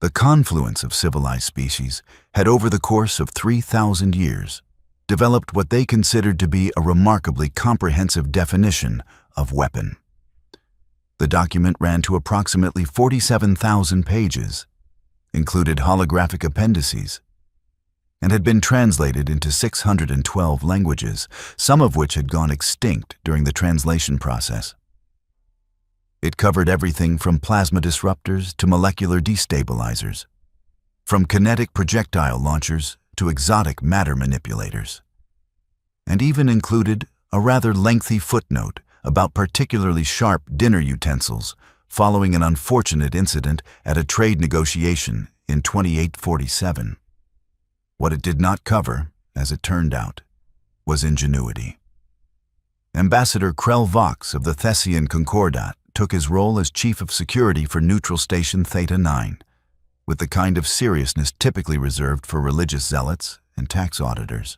The confluence of civilized species had, over the course of 3,000 years, developed what they considered to be a remarkably comprehensive definition of weapon. The document ran to approximately 47,000 pages, included holographic appendices, and had been translated into 612 languages, some of which had gone extinct during the translation process. It covered everything from plasma disruptors to molecular destabilizers, from kinetic projectile launchers to exotic matter manipulators, and even included a rather lengthy footnote about particularly sharp dinner utensils following an unfortunate incident at a trade negotiation in 2847. What it did not cover, as it turned out, was ingenuity. Ambassador Krell Vox of the Thessian Concordat took his role as Chief of Security for Neutral Station Theta 9, with the kind of seriousness typically reserved for religious zealots and tax auditors.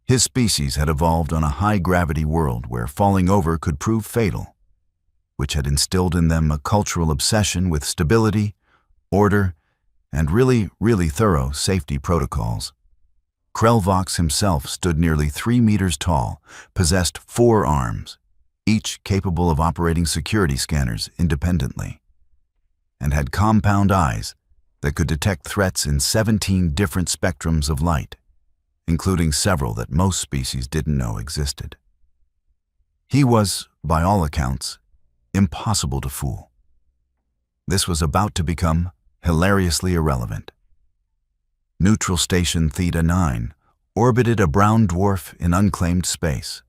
His species had evolved on a high-gravity world where falling over could prove fatal, which had instilled in them a cultural obsession with stability, order, and really thorough safety protocols. Krell Vox himself stood nearly 3 meters tall, possessed 4 arms, each capable of operating security scanners independently, and had compound eyes that could detect threats in 17 different spectrums of light, including several that most species didn't know existed. He was, by all accounts, impossible to fool. This was about to become hilariously irrelevant. Neutral Station Theta 9 orbited a brown dwarf in unclaimed space,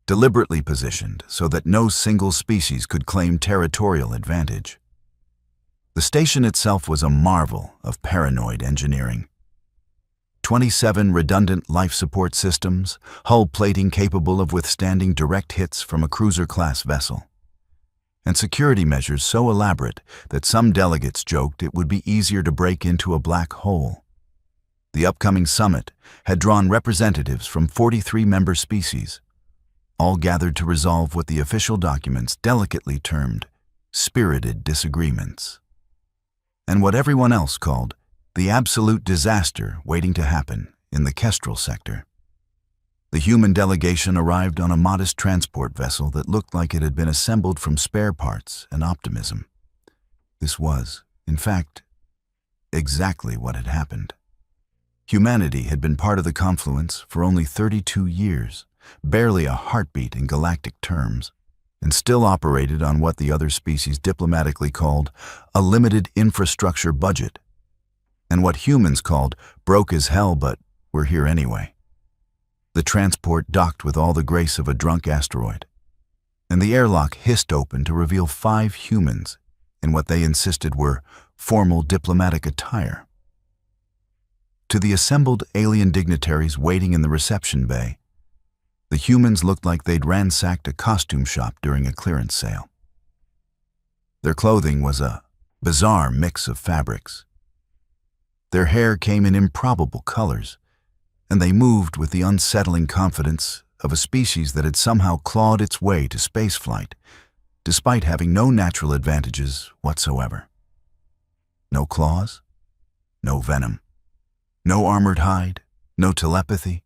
deliberately positioned so that no single species could claim territorial advantage. The station itself was a marvel of paranoid engineering. 27 redundant life support systems, hull plating capable of withstanding direct hits from a cruiser-class vessel, and security measures so elaborate that some delegates joked it would be easier to break into a black hole. The upcoming summit had drawn representatives from 43 member species, all gathered to resolve what the official documents delicately termed spirited disagreements, and what everyone else called the absolute disaster waiting to happen in the Kestrel sector. The human delegation arrived on a modest transport vessel that looked like it had been assembled from spare parts and optimism. This was, in fact, exactly what had happened. Humanity had been part of the confluence for only 32 years, barely a heartbeat in galactic terms, and still operated on what the other species diplomatically called a limited infrastructure budget, and what humans called broke as hell, but we're here anyway. The transport docked with all the grace of a drunk asteroid, and the airlock hissed open to reveal 5 humans in what they insisted were formal diplomatic attire. To the assembled alien dignitaries waiting in the reception bay, the humans looked like they'd ransacked a costume shop during a clearance sale. Their clothing was a bizarre mix of fabrics. Their hair came in improbable colors, and they moved with the unsettling confidence of a species that had somehow clawed its way to spaceflight, despite having no natural advantages whatsoever. No claws, no venom, no armored hide, no telepathy,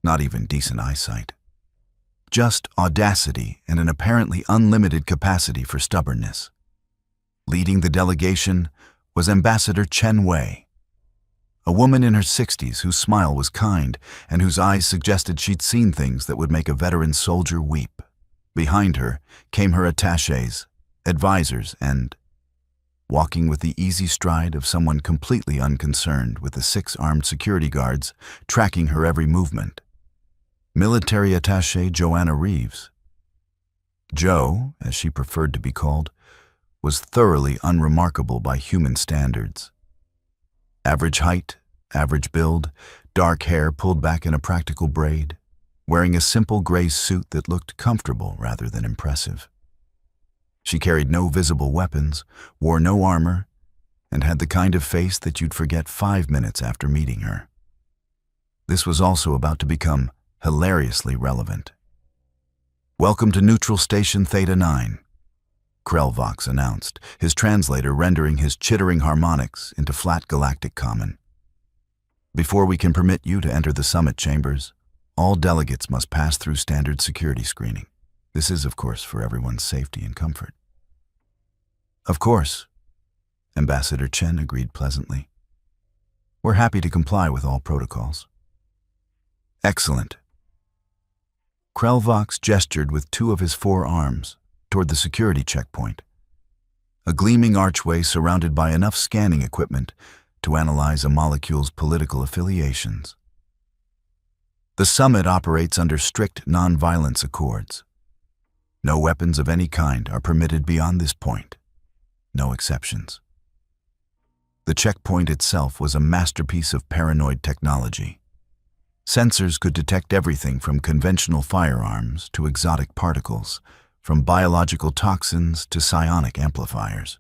not even decent eyesight. Just audacity and an apparently unlimited capacity for stubbornness. Leading the delegation was Ambassador Chen Wei, a woman in her 60s whose smile was kind and whose eyes suggested she'd seen things that would make a veteran soldier weep. Behind her came her attachés, advisors, and, walking with the easy stride of someone completely unconcerned with the 6 armed security guards tracking her every movement, military attaché Joanna Reeves. Jo, as she preferred to be called, was thoroughly unremarkable by human standards. Average height, average build, dark hair pulled back in a practical braid, wearing a simple gray suit that looked comfortable rather than impressive. She carried no visible weapons, wore no armor, and had the kind of face that you'd forget 5 minutes after meeting her. This was also about to become hilariously relevant. "Welcome to Neutral Station Theta 9. Krell announced, his translator rendering his chittering harmonics into flat galactic common. Before we can permit you to enter the summit chambers, all delegates must pass through standard security screening. This is, of course, for everyone's safety and comfort. Of course, Ambassador Chen agreed pleasantly. We're happy to comply with all protocols. Excellent. Krell gestured with two of his 4 arms toward the security checkpoint, a gleaming archway surrounded by enough scanning equipment to analyze a molecule's political affiliations. The summit operates under strict non-violence accords. No weapons of any kind are permitted beyond this point. No exceptions. The checkpoint itself was a masterpiece of paranoid technology. Sensors could detect everything from conventional firearms to exotic particles, from biological toxins to psionic amplifiers.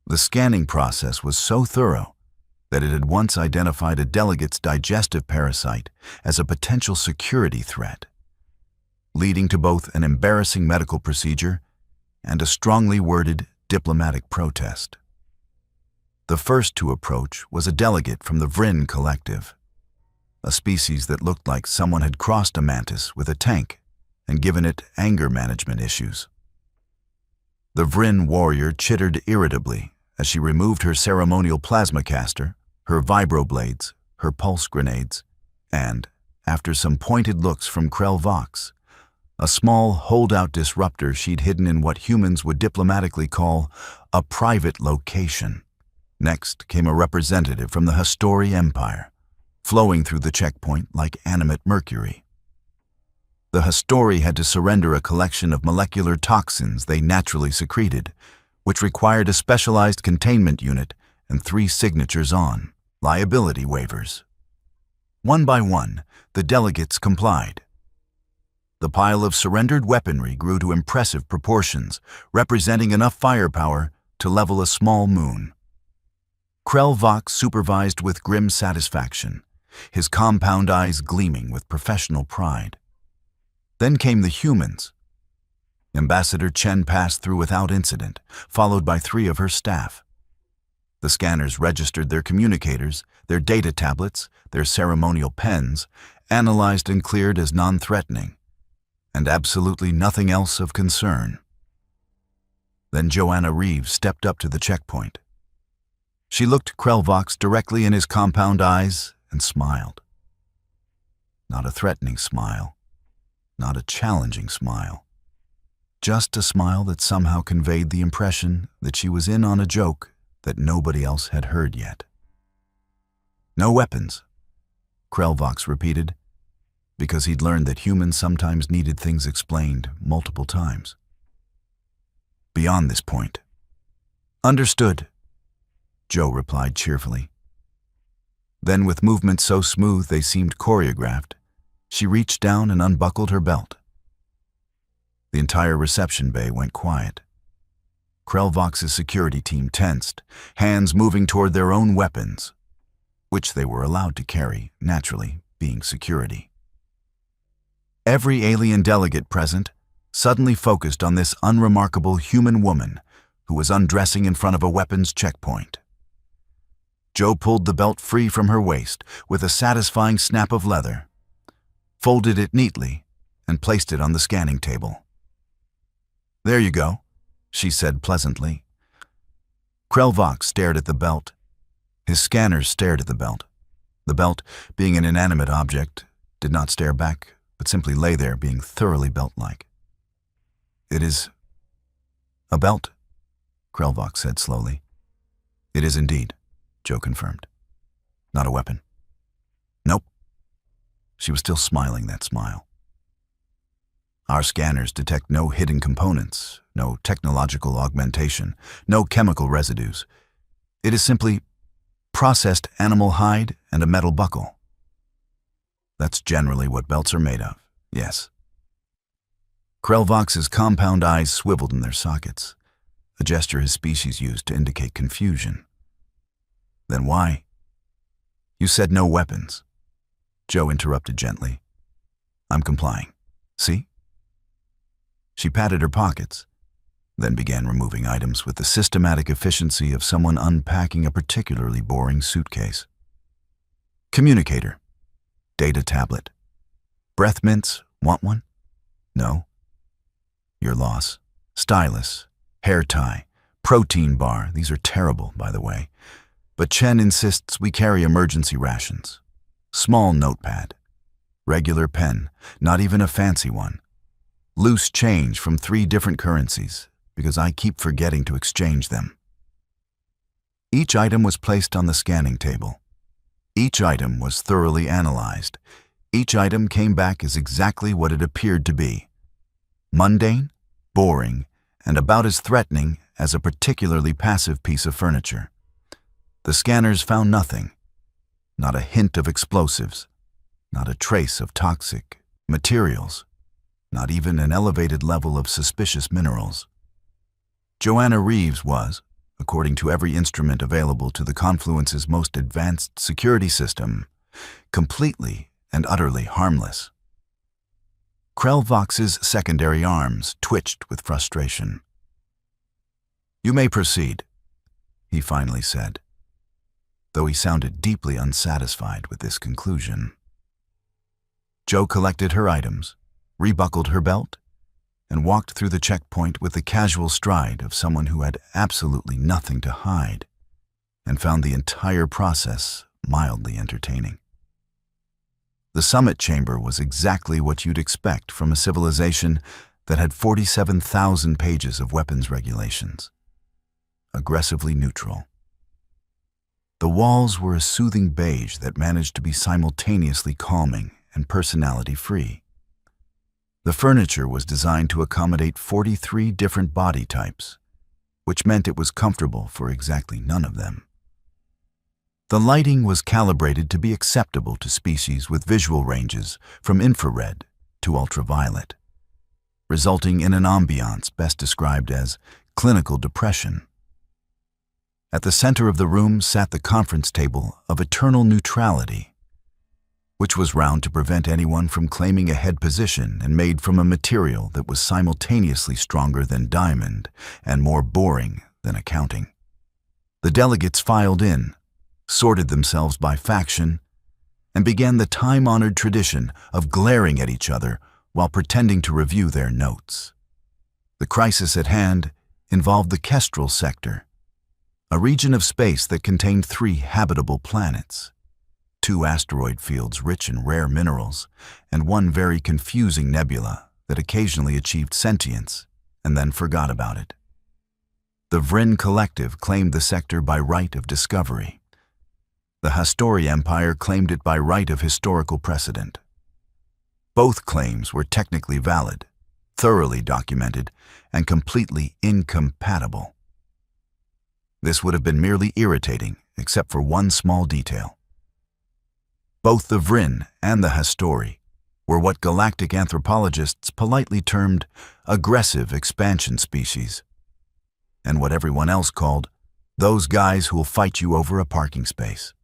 The scanning process was so thorough that it had once identified a delegate's digestive parasite as a potential security threat, leading to both an embarrassing medical procedure and a strongly worded diplomatic protest. The first to approach was a delegate from the Vrin Collective, a species that looked like someone had crossed a mantis with a tank and given it anger management issues. The Vrin warrior chittered irritably as she removed her ceremonial plasma caster, her vibroblades, her pulse grenades, and, after some pointed looks from Krell, a small holdout disruptor she'd hidden in what humans would diplomatically call a private location. Next came a representative from the Hastori Empire, flowing through the checkpoint like animate mercury. The Hastori had to surrender a collection of molecular toxins they naturally secreted, which required a specialized containment unit and 3 signatures on liability waivers. One by one, the delegates complied. The pile of surrendered weaponry grew to impressive proportions, representing enough firepower to level a small moon. Krell supervised with grim satisfaction, his compound eyes gleaming with professional pride. Then came the humans. Ambassador Chen passed through without incident, followed by 3 of her staff. The scanners registered their communicators, their data tablets, their ceremonial pens, analyzed and cleared as non-threatening, and absolutely nothing else of concern. Then Joanna Reeves stepped up to the checkpoint. She looked Krell directly in his compound eyes and smiled. Not a threatening smile, not a challenging smile. Just a smile that somehow conveyed the impression that she was in on a joke that nobody else had heard yet. No weapons, Krell repeated, because he'd learned that humans sometimes needed things explained multiple times. Beyond this point. Understood, Joe replied cheerfully. Then, with movements so smooth they seemed choreographed, she reached down and unbuckled her belt. The entire reception bay went quiet. Krell security team tensed, hands moving toward their own weapons, which they were allowed to carry, naturally, being security. Every alien delegate present suddenly focused on this unremarkable human woman who was undressing in front of a weapons checkpoint. Joe pulled the belt free from her waist with a satisfying snap of leather, folded it neatly, and placed it on the scanning table. There you go, she said pleasantly. Krell stared at the belt. His scanners stared at the belt. The belt, being an inanimate object, did not stare back, but simply lay there being thoroughly belt-like. It is a belt, Krell said slowly. It is indeed, Joe confirmed. Not a weapon. Nope. She was still smiling that smile. Our scanners detect no hidden components, no technological augmentation, no chemical residues. It is simply processed animal hide and a metal buckle. That's generally what belts are made of, yes. Krell compound eyes swiveled in their sockets, a gesture his species used to indicate confusion. Then why? You said no weapons. Joe interrupted gently. I'm complying. See? She patted her pockets, then began removing items with the systematic efficiency of someone unpacking a particularly boring suitcase. Communicator. Data tablet. Breath mints, want one? No? Your loss. Stylus. Hair tie. Protein bar, these are terrible, by the way. But Chen insists we carry emergency rations. Small notepad. Regular pen, not even a fancy one. Loose change from 3 different currencies, because I keep forgetting to exchange them. Each item was placed on the scanning table. Each item was thoroughly analyzed. Each item came back as exactly what it appeared to be. Mundane, boring, and about as threatening as a particularly passive piece of furniture. The scanners found nothing. Not a hint of explosives. Not a trace of toxic materials. Not even an elevated level of suspicious minerals. Joanna Reeves was, according to every instrument available to the Confluence's most advanced security system, completely and utterly harmless. Krellvox's secondary arms twitched with frustration. "You may proceed," he finally said, though he sounded deeply unsatisfied with this conclusion. Jo collected her items, rebuckled her belt, and walked through the checkpoint with the casual stride of someone who had absolutely nothing to hide, and found the entire process mildly entertaining. The summit chamber was exactly what you'd expect from a civilization that had 47,000 pages of weapons regulations. Aggressively neutral. The walls were a soothing beige that managed to be simultaneously calming and personality-free. The furniture was designed to accommodate 43 different body types, which meant it was comfortable for exactly none of them. The lighting was calibrated to be acceptable to species with visual ranges from infrared to ultraviolet, resulting in an ambiance best described as clinical depression. At the center of the room sat the conference table of eternal neutrality, which was round to prevent anyone from claiming a head position and made from a material that was simultaneously stronger than diamond and more boring than accounting. The delegates filed in, sorted themselves by faction, and began the time-honored tradition of glaring at each other while pretending to review their notes. The crisis at hand involved the Kestrel sector, a region of space that contained 3 habitable planets, 2 asteroid fields rich in rare minerals, and 1 very confusing nebula that occasionally achieved sentience and then forgot about it. The Vryn Collective claimed the sector by right of discovery. The Hastori Empire claimed it by right of historical precedent. Both claims were technically valid, thoroughly documented, and completely incompatible. This would have been merely irritating, except for one small detail. Both the Vryn and the Hastori were what galactic anthropologists politely termed aggressive expansion species, and what everyone else called those guys who'll fight you over a parking space.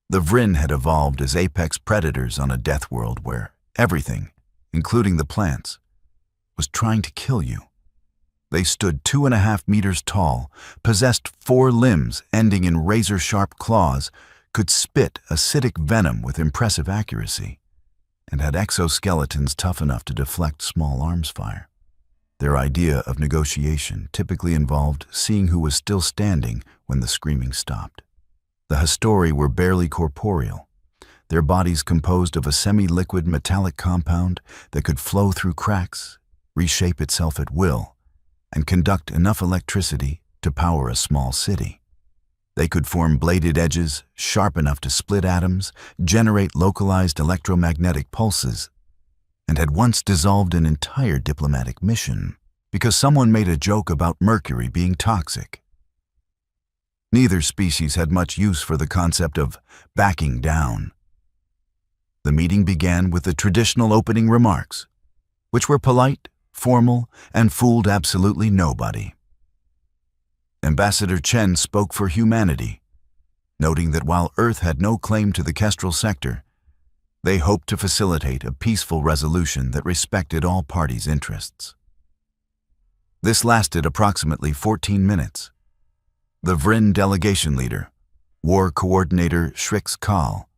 The Vryn had evolved as apex predators on a death world where everything, including the plants, was trying to kill you. They stood 2.5 meters tall, possessed 4 limbs ending in razor-sharp claws, could spit acidic venom with impressive accuracy, and had exoskeletons tough enough to deflect small arms fire. Their idea of negotiation typically involved seeing who was still standing when the screaming stopped. The Hastori were barely corporeal, their bodies composed of a semi-liquid metallic compound that could flow through cracks, reshape itself at will, and conduct enough electricity to power a small city. They could form bladed edges sharp enough to split atoms, generate localized electromagnetic pulses, and had once dissolved an entire diplomatic mission because someone made a joke about mercury being toxic. Neither species had much use for the concept of backing down. The meeting began with the traditional opening remarks, which were polite, formal, and fooled absolutely nobody. Ambassador Chen spoke for humanity, noting that while Earth had no claim to the Kestrel sector, they hoped to facilitate a peaceful resolution that respected all parties' interests. This lasted approximately 14 minutes. The Vryn delegation leader, War Coordinator Shrix Kal,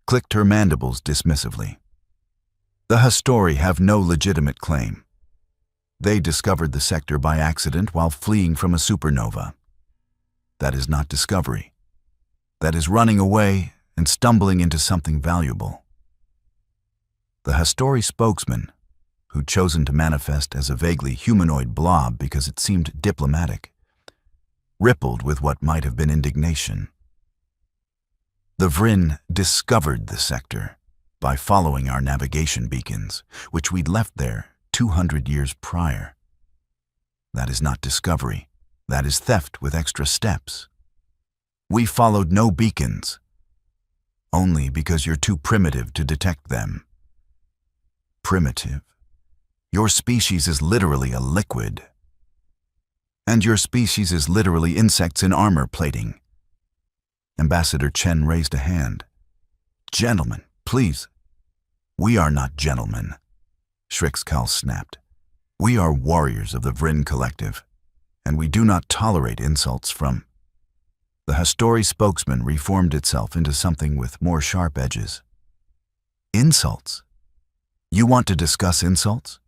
clicked her mandibles dismissively. The Hastori have no legitimate claim. They discovered the sector by accident while fleeing from a supernova. That is not discovery. That is running away and stumbling into something valuable. The Hastori spokesman, who'd chosen to manifest as a vaguely humanoid blob because it seemed diplomatic, rippled with what might have been indignation. The Vryn discovered the sector by following our navigation beacons, which we'd left there 200 years prior. That is not discovery. That is theft with extra steps. We followed no beacons, only because you're too primitive to detect them. Primitive? Your species is literally a liquid. And your species is literally insects in armor plating. Ambassador Chen raised a hand. Gentlemen, please. We are not gentlemen, Shrix Kal snapped. We are warriors of the Vryn Collective, and we do not tolerate insults from... The Hastori spokesman reformed itself into something with more sharp edges. Insults? You want to discuss insults?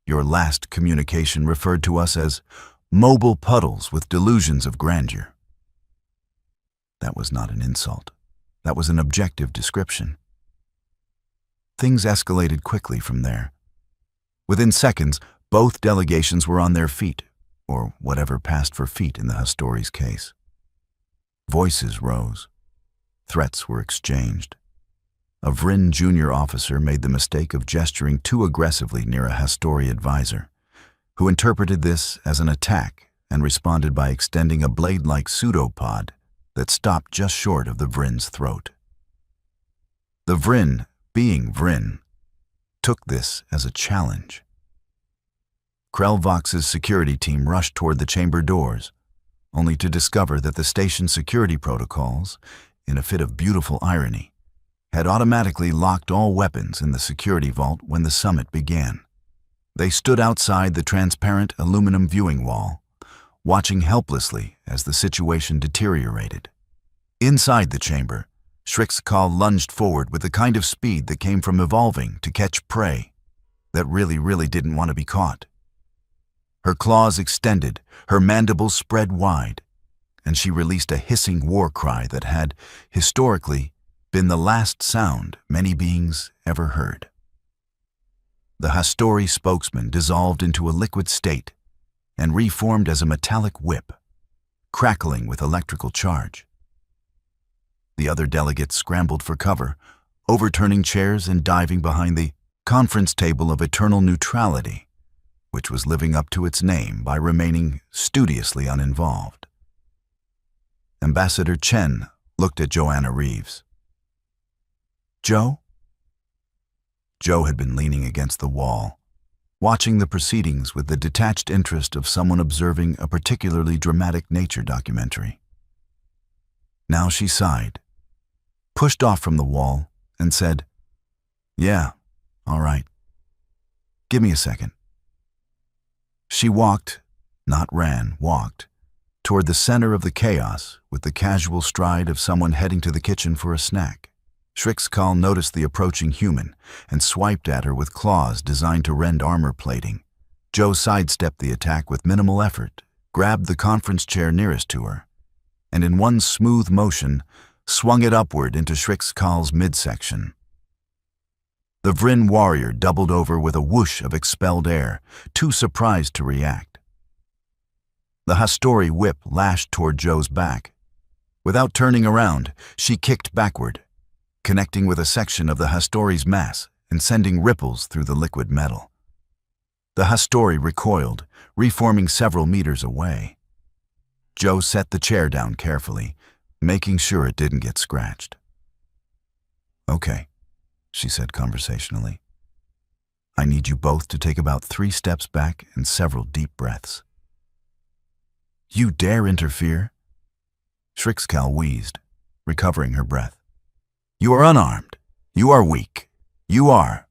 Your last communication referred to us as mobile puddles with delusions of grandeur. That was not an insult. That was an objective description. Things escalated quickly from there. Within seconds, both delegations were on their feet, or whatever passed for feet in the Hastori's case. Voices rose. Threats were exchanged. A Vryn junior officer made the mistake of gesturing too aggressively near a Hastori advisor, who interpreted this as an attack and responded by extending a blade-like pseudopod that stopped just short of the Vryn's throat. The Vryn, being Vryn, took this as a challenge. Krellvox's security team rushed toward the chamber doors, only to discover that the station's security protocols, in a fit of beautiful irony, had automatically locked all weapons in the security vault when the summit began. They stood outside the transparent aluminum viewing wall, watching helplessly as the situation deteriorated. Inside the chamber, Shrix Kal lunged forward with the kind of speed that came from evolving to catch prey that really didn't want to be caught. Her claws extended, her mandibles spread wide, and she released a hissing war cry that had, historically, been the last sound many beings ever heard. The Hastori spokesman dissolved into a liquid state and reformed as a metallic whip, crackling with electrical charge. The other delegates scrambled for cover, overturning chairs and diving behind the conference table of eternal neutrality, which was living up to its name by remaining studiously uninvolved. Ambassador Chen looked at Joanna Reeves. Joe? Joe had been leaning against the wall, watching the proceedings with the detached interest of someone observing a particularly dramatic nature documentary. Now she sighed, pushed off from the wall, and said, "Yeah, all right. Give me a second." She walked, not ran, walked, toward the center of the chaos with the casual stride of someone heading to the kitchen for a snack. Shrix Kal noticed the approaching human and swiped at her with claws designed to rend armor plating. Joe sidestepped the attack with minimal effort, grabbed the conference chair nearest to her, and in one smooth motion, swung it upward into Shrix Kal's midsection. The Vryn warrior doubled over with a whoosh of expelled air, too surprised to react. The Hastori whip lashed toward Joe's back. Without turning around, she kicked backward, connecting with a section of the Hastori's mass and sending ripples through the liquid metal. The Hastori recoiled, reforming several meters away. Joe set the chair down carefully, making sure it didn't get scratched. "Okay," she said conversationally. "I need you both to take about 3 steps back and several deep breaths." "You dare interfere?" Shrix Kal wheezed, recovering her breath. "You are unarmed. You are weak. You are..."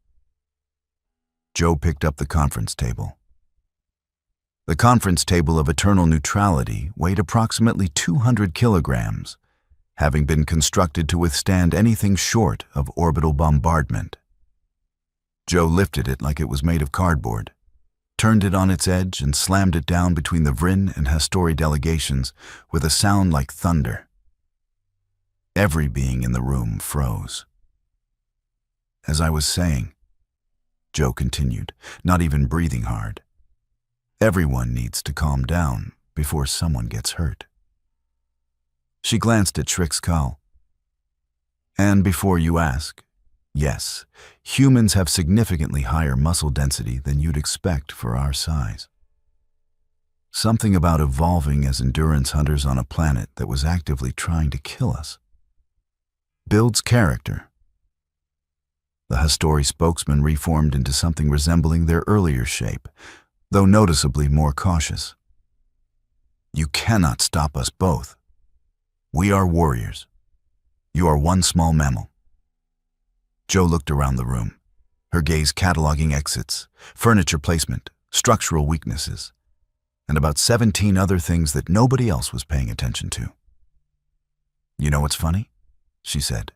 Joe picked up the conference table. The conference table of eternal neutrality weighed approximately 200 kilograms, having been constructed to withstand anything short of orbital bombardment. Joe lifted it like it was made of cardboard, turned it on its edge, and slammed it down between the Vryn and Hastori delegations with a sound like thunder. Every being in the room froze. As I was saying, Joe continued, not even breathing hard, everyone needs to calm down before someone gets hurt. She glanced at Shrix-Kal. And before you ask, yes, humans have significantly higher muscle density than you'd expect for our size. Something about evolving as endurance hunters on a planet that was actively trying to kill us builds character. The Hastori spokesman reformed into something resembling their earlier shape, though noticeably more cautious. You cannot stop us both. We are warriors. You are one small mammal. Joe looked around the room, her gaze cataloging exits, furniture placement, structural weaknesses, and about 17 other things that nobody else was paying attention to. You know what's funny? She said,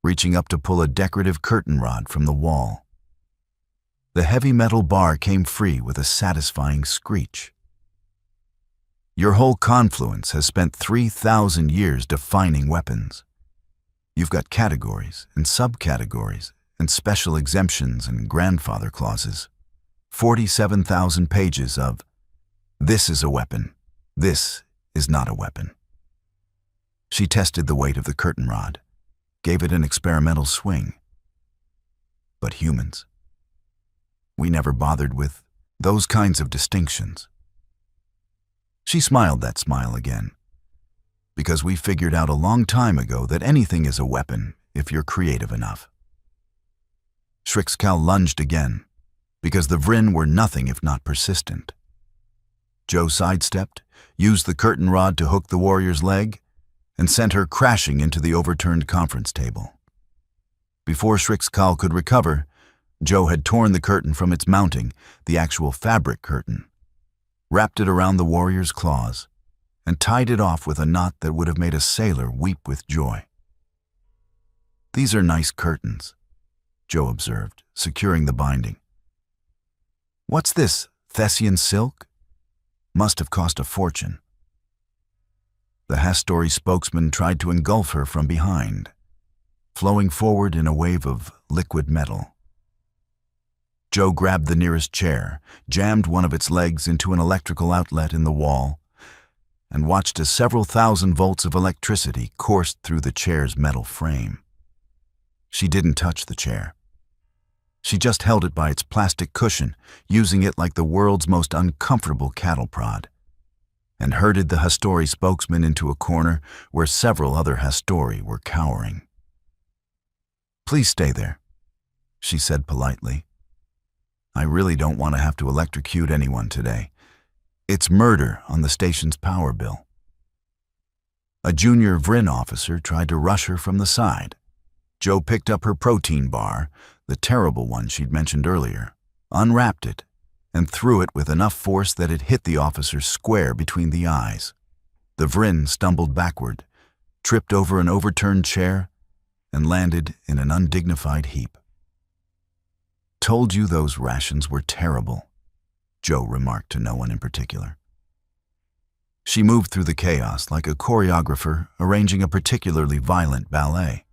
reaching up to pull a decorative curtain rod from the wall. The heavy metal bar came free with a satisfying screech. Your whole confluence has spent 3,000 years defining weapons. You've got categories and subcategories and special exemptions and grandfather clauses. 47,000 pages of, this is a weapon, this is not a weapon. She tested the weight of the curtain rod, gave it an experimental swing. But humans, we never bothered with those kinds of distinctions. She smiled that smile again, because we figured out a long time ago that anything is a weapon if you're creative enough. Shrix-Kal lunged again, because the Vryn were nothing if not persistent. Joe sidestepped, used the curtain rod to hook the warrior's leg, and sent her crashing into the overturned conference table. Before Shrix-Kal could recover, Joe had torn the curtain from its mounting, the actual fabric curtain, wrapped it around the warrior's claws, and tied it off with a knot that would have made a sailor weep with joy. These are nice curtains, Joe observed, securing the binding. What's this, Thessian silk? Must have cost a fortune. The Hastori spokesman tried to engulf her from behind, flowing forward in a wave of liquid metal. Joe grabbed the nearest chair, jammed one of its legs into an electrical outlet in the wall, and watched as several thousand volts of electricity coursed through the chair's metal frame. She didn't touch the chair. She just held it by its plastic cushion, using it like the world's most uncomfortable cattle prod, and herded the Hastori spokesman into a corner where several other Hastori were cowering. Please stay there, she said politely. I really don't want to have to electrocute anyone today. It's murder on the station's power bill. A junior Vryn officer tried to rush her from the side. Joe picked up her protein bar, the terrible one she'd mentioned earlier, unwrapped it, and threw it with enough force that it hit the officer square between the eyes. The Vryn stumbled backward, tripped over an overturned chair, and landed in an undignified heap. Told you those rations were terrible, Joe remarked to no one in particular. She moved through the chaos like a choreographer arranging a particularly violent ballet.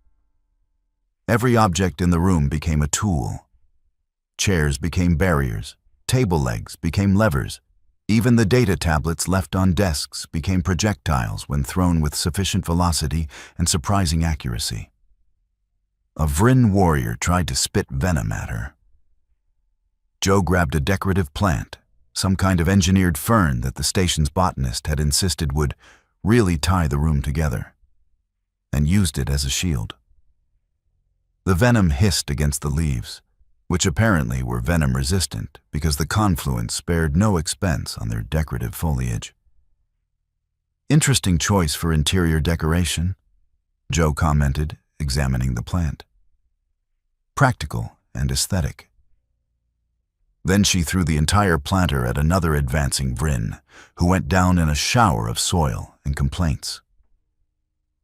Every object in the room became a tool. Chairs became barriers, table legs became levers. Even the data tablets left on desks became projectiles when thrown with sufficient velocity and surprising accuracy. A Vryn warrior tried to spit venom at her. Joe grabbed a decorative plant, some kind of engineered fern that the station's botanist had insisted would really tie the room together, and used it as a shield. The venom hissed against the leaves, which apparently were venom-resistant because the confluence spared no expense on their decorative foliage. Interesting choice for interior decoration, Joe commented, examining the plant. Practical and aesthetic. Then she threw the entire planter at another advancing Vryn, who went down in a shower of soil and complaints.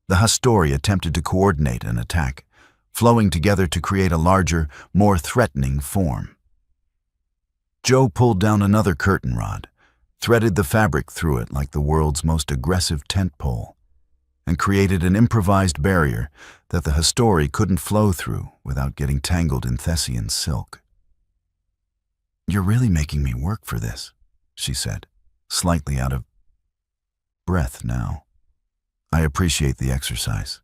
The Hastori attempted to coordinate an attack, flowing together to create a larger, more threatening form. Joe pulled down another curtain rod, threaded the fabric through it like the world's most aggressive tent pole, and created an improvised barrier that the Hastori couldn't flow through without getting tangled in Thessian silk. "You're really making me work for this," she said, slightly out of breath now. "I appreciate the exercise,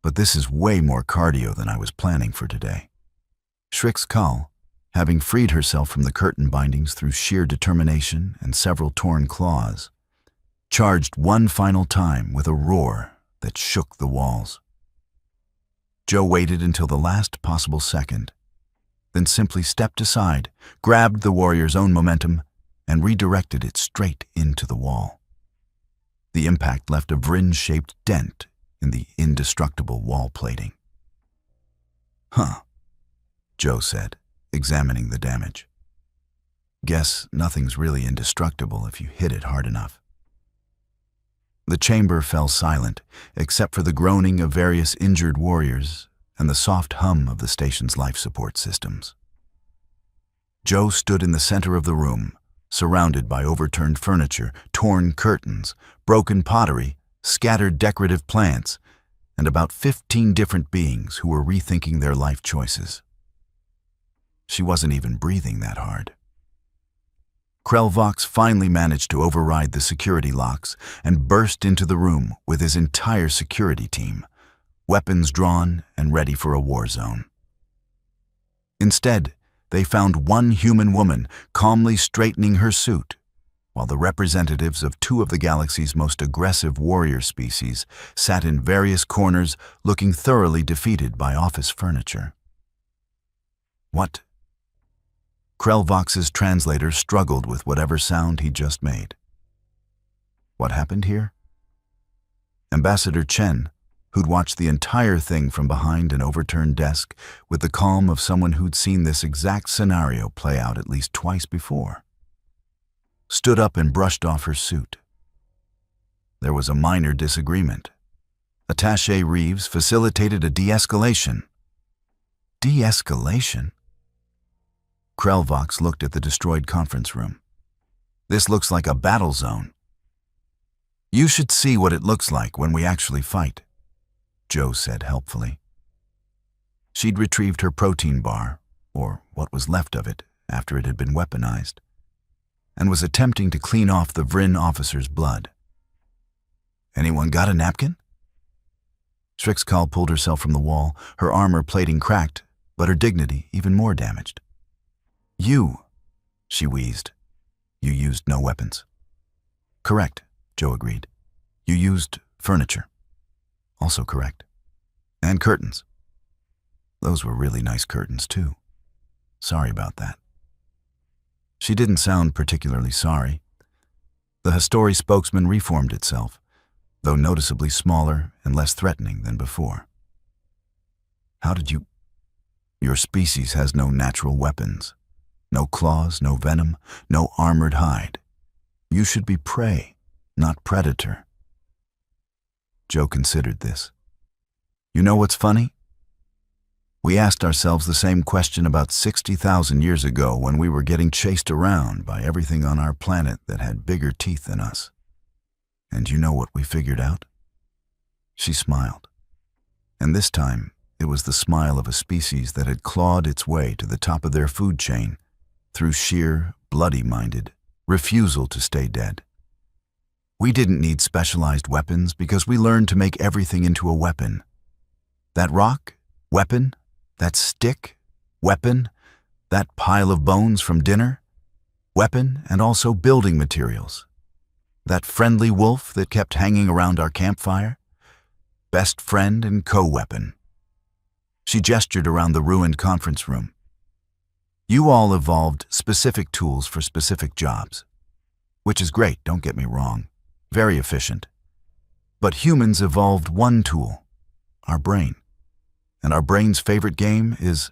but this is way more cardio than I was planning for today." Shrix, having freed herself from the curtain bindings through sheer determination and several torn claws, charged one final time with a roar that shook the walls. Joe waited until the last possible second, then simply stepped aside, grabbed the warrior's own momentum, and redirected it straight into the wall. The impact left a Vryn-shaped dent in the indestructible wall plating. "Huh," Joe said, examining the damage. "Guess nothing's really indestructible if you hit it hard enough." The chamber fell silent, except for the groaning of various injured warriors and the soft hum of the station's life support systems. Joe stood in the center of the room, surrounded by overturned furniture, torn curtains, broken pottery, scattered decorative plants, and about 15 different beings who were rethinking their life choices. She wasn't even breathing that hard. Krelvox finally managed to override the security locks and burst into the room with his entire security team, weapons drawn and ready for a war zone. Instead, they found one human woman calmly straightening her suit, while the representatives of two of the galaxy's most aggressive warrior species sat in various corners looking thoroughly defeated by office furniture. "What?" Krelvox's translator struggled with whatever sound he just made. "What happened here?" Ambassador Chen, who'd watched the entire thing from behind an overturned desk with the calm of someone who'd seen this exact scenario play out at least twice before, stood up and brushed off her suit. There was a minor disagreement. Attaché Reeves facilitated a de-escalation. De-escalation? Krelvox looked at the destroyed conference room. "This looks like a battle zone." "You should see what it looks like when we actually fight," Joe said helpfully. She'd retrieved her protein bar, or what was left of it after it had been weaponized, and was attempting to clean off the Vryn officer's blood. "Anyone got a napkin?" Shrix pulled herself from the wall, her armor plating cracked, but her dignity even more damaged. "You," she wheezed. "You used no weapons." "Correct," Joe agreed. "You used furniture." "Also correct. And curtains." "Those were really nice curtains, too. Sorry about that." She didn't sound particularly sorry. The Hastori spokesman reformed itself, though noticeably smaller and less threatening than before. "How did you... Your species has no natural weapons. No claws, no venom, no armored hide. You should be prey, not predator." Joe considered this. "You know what's funny? We asked ourselves the same question about 60,000 years ago when we were getting chased around by everything on our planet that had bigger teeth than us. And you know what we figured out?" She smiled. And this time, it was the smile of a species that had clawed its way to the top of their food chain through sheer, bloody-minded refusal to stay dead. "We didn't need specialized weapons because we learned to make everything into a weapon. That rock, weapon. That stick, weapon. That pile of bones from dinner, weapon, and also building materials. That friendly wolf that kept hanging around our campfire, best friend and co-weapon." She gestured around the ruined conference room. "You all evolved specific tools for specific jobs, which is great, don't get me wrong, very efficient. But humans evolved one tool, our brain. And our brain's favorite game is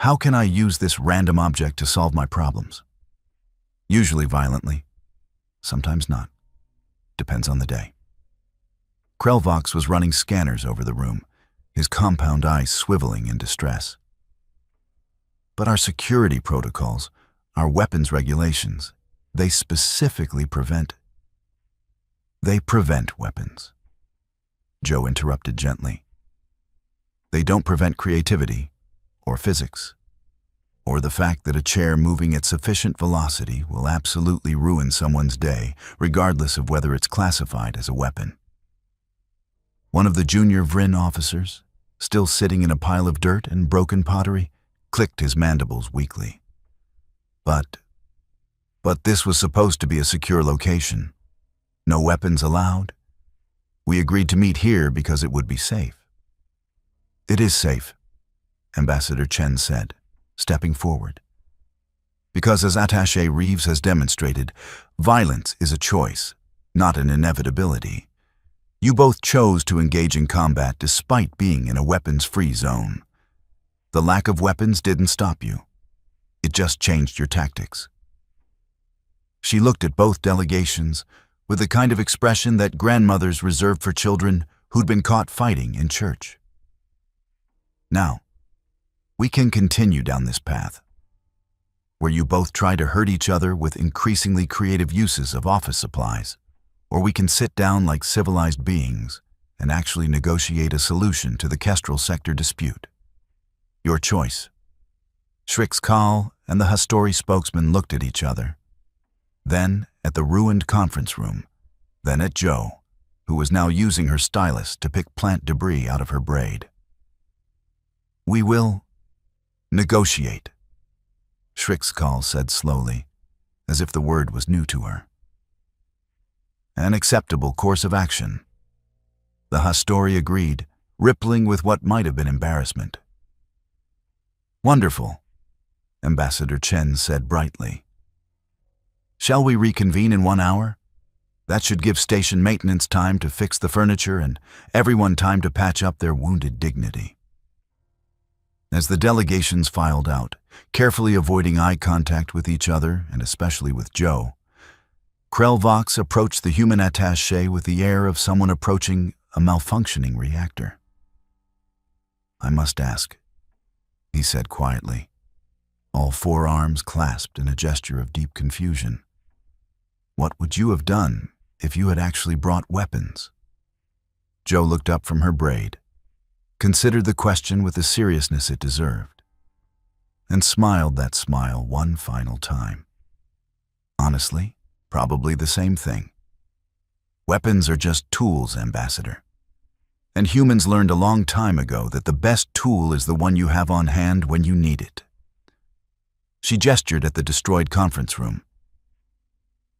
How can I use this random object to solve my problems? Usually violently, sometimes not. Depends on the day. Krelvox was running scanners over the room, his compound eyes swiveling in distress. But our security protocols, our weapons regulations, they specifically prevent weapons. Joe interrupted gently. They don't prevent creativity, or physics, or the fact that a chair moving at sufficient velocity will absolutely ruin someone's day, regardless of whether it's classified as a weapon. One of the junior Vrin officers, still sitting in a pile of dirt and broken pottery, clicked his mandibles weakly. But this was supposed to be a secure location. No weapons allowed. We agreed to meet here because it would be safe. It is safe, Ambassador Chen said, stepping forward. Because as Attaché Reeves has demonstrated, violence is a choice, not an inevitability. You both chose to engage in combat despite being in a weapons-free zone. The lack of weapons didn't stop you. It just changed your tactics. She looked at both delegations with the kind of expression that grandmothers reserve for children who'd been caught fighting in church. Now, we can continue down this path, where you both try to hurt each other with increasingly creative uses of office supplies, or we can sit down like civilized beings and actually negotiate a solution to the Kestrel sector dispute. Your choice. Shrix-Kal and the Hastori spokesman looked at each other, then at the ruined conference room, then at Joe, who was now using her stylus to pick plant debris out of her braid. We will negotiate, Shrix-Kal said slowly, as if the word was new to her. An acceptable course of action. The Hastori agreed, rippling with what might have been embarrassment. Wonderful, Ambassador Chen said brightly. Shall we reconvene in 1 hour? That should give station maintenance time to fix the furniture and everyone time to patch up their wounded dignity. As the delegations filed out, carefully avoiding eye contact with each other and especially with Joe, Krelvox approached the human attaché with the air of someone approaching a malfunctioning reactor. I must ask, he said quietly, all 4 arms clasped in a gesture of deep confusion. What would you have done if you had actually brought weapons? Joe looked up from her braid, considered the question with the seriousness it deserved, and smiled that smile one final time. Honestly, probably the same thing. Weapons are just tools, Ambassador. And humans learned a long time ago that the best tool is the one you have on hand when you need it. She gestured at the destroyed conference room.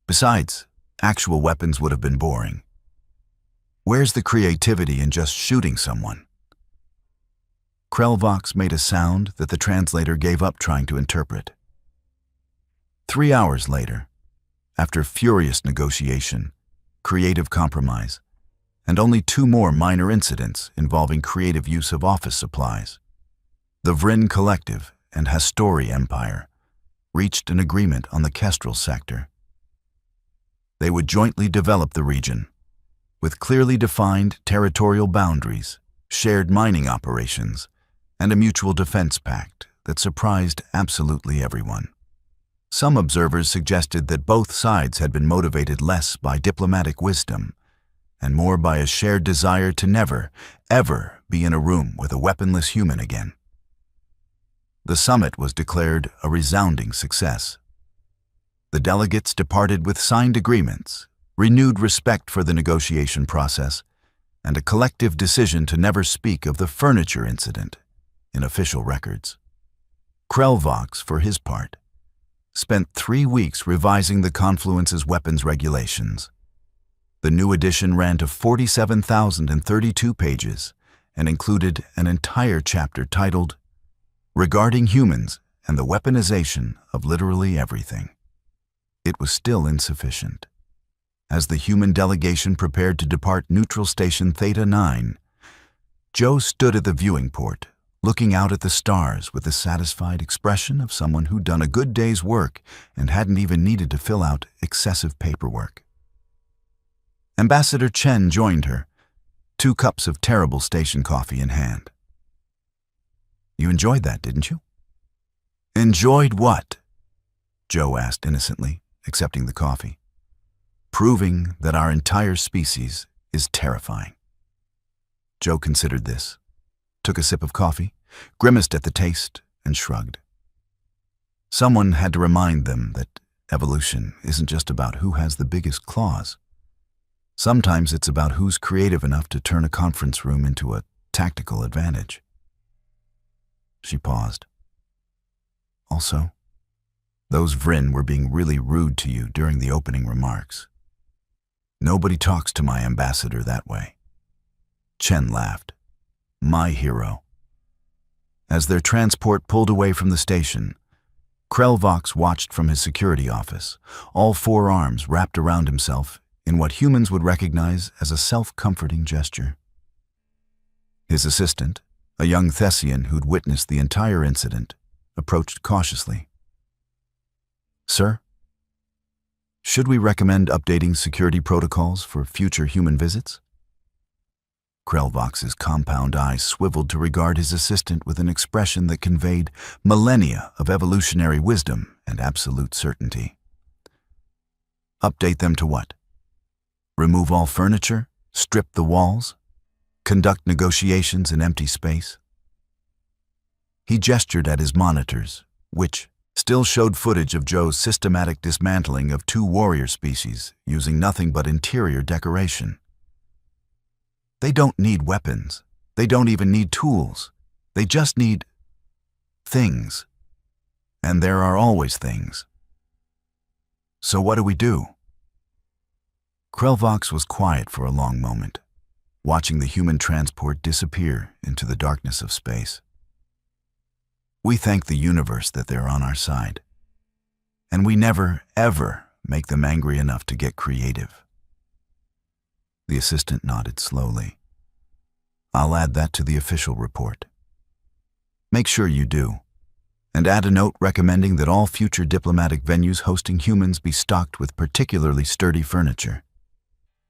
Besides, actual weapons would have been boring. Where's the creativity in just shooting someone? Krelvox made a sound that the translator gave up trying to interpret. 3 hours later, after furious negotiation, creative compromise, and only 2 more minor incidents involving creative use of office supplies, the Vrin Collective and Hastori Empire reached an agreement on the Kestrel sector. They would jointly develop the region, with clearly defined territorial boundaries, shared mining operations, and a mutual defense pact that surprised absolutely everyone. Some observers suggested that both sides had been motivated less by diplomatic wisdom and more by a shared desire to never, ever be in a room with a weaponless human again. The summit was declared a resounding success. The delegates departed with signed agreements, renewed respect for the negotiation process, and a collective decision to never speak of the furniture incident in official records. Krelvox, for his part, spent 3 weeks revising the Confluence's weapons regulations. The new edition ran to 47,032 pages and included an entire chapter titled Regarding Humans and the Weaponization of Literally Everything. It was still insufficient. As the human delegation prepared to depart neutral station Theta 9, Joe stood at the viewing port, looking out at the stars with the satisfied expression of someone who'd done a good day's work and hadn't even needed to fill out excessive paperwork. Ambassador Chen joined her, 2 cups of terrible station coffee in hand. "You enjoyed that, didn't you?" "Enjoyed what?" Joe asked innocently, accepting the coffee. "Proving that our entire species is terrifying." Joe considered this, took a sip of coffee, grimaced at the taste, and shrugged. Someone had to remind them that evolution isn't just about who has the biggest claws. Sometimes it's about who's creative enough to turn a conference room into a tactical advantage. She paused. "Also, those Vryn were being really rude to you during the opening remarks. Nobody talks to my ambassador that way." Chen laughed. "My hero." As their transport pulled away from the station, Krelvox watched from his security office, all 4 arms wrapped around himself in what humans would recognize as a self-comforting gesture. His assistant, a young Thessian who'd witnessed the entire incident, approached cautiously. "Sir, should we recommend updating security protocols for future human visits?" Krelvox's compound eyes swiveled to regard his assistant with an expression that conveyed millennia of evolutionary wisdom and absolute certainty. "Update them to what? Remove all furniture? Strip the walls? Conduct negotiations in empty space?" He gestured at his monitors, which still showed footage of Joe's systematic dismantling of 2 warrior species using nothing but interior decoration. "They don't need weapons. They don't even need tools. They just need things. And there are always things. So what do we do?" Krelvox was quiet for a long moment, watching the human transport disappear into the darkness of space. "We thank the universe that they're on our side. And we never, ever make them angry enough to get creative." The assistant nodded slowly. "I'll add that to the official report." "Make sure you do. And add a note recommending that all future diplomatic venues hosting humans be stocked with particularly sturdy furniture.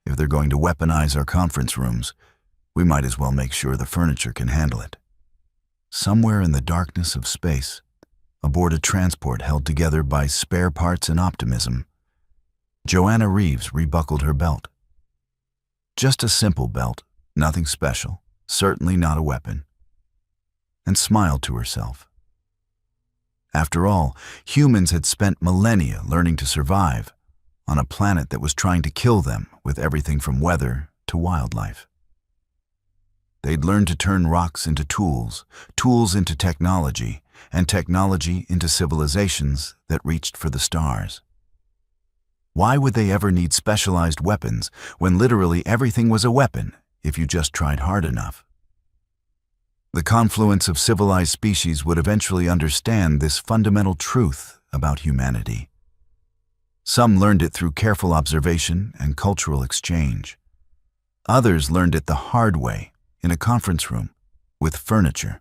If they're going to weaponize our conference rooms, we might as well make sure the furniture can handle it." Somewhere in the darkness of space, aboard a transport held together by spare parts and optimism, Joanna Reeves rebuckled her belt. Just a simple belt, nothing special, certainly not a weapon, and smiled to herself. After all, humans had spent millennia learning to survive on a planet that was trying to kill them with everything from weather to wildlife. They'd learned to turn rocks into tools, tools into technology, and technology into civilizations that reached for the stars. Why would they ever need specialized weapons when literally everything was a weapon if you just tried hard enough? The confluence of civilized species would eventually understand this fundamental truth about humanity. Some learned it through careful observation and cultural exchange. Others learned it the hard way in a conference room with furniture.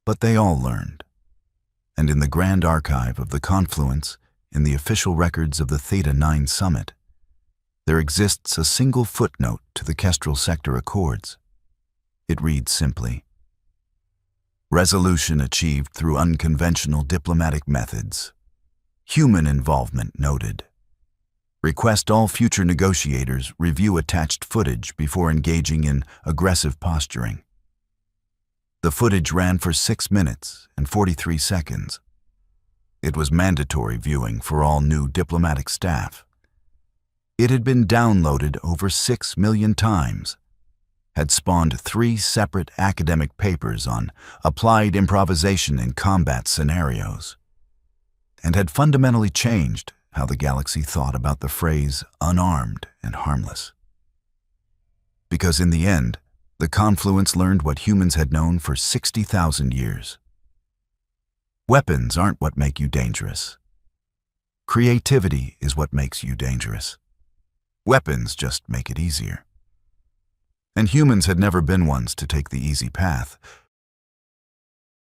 But they all learned. And in the grand archive of the confluence, in the official records of the Theta 9 Summit, there exists a single footnote to the Kestrel Sector Accords. It reads simply, "Resolution achieved through unconventional diplomatic methods. Human involvement noted. Request all future negotiators review attached footage before engaging in aggressive posturing." The footage ran for 6 minutes and 43 seconds. It was mandatory viewing for all new diplomatic staff. It had been downloaded over 6 million times, had spawned 3 separate academic papers on applied improvisation in combat scenarios, and had fundamentally changed how the galaxy thought about the phrase unarmed and harmless. Because in the end, the confluence learned what humans had known for 60,000 years. Weapons aren't what make you dangerous. Creativity is what makes you dangerous. Weapons just make it easier. And humans had never been ones to take the easy path,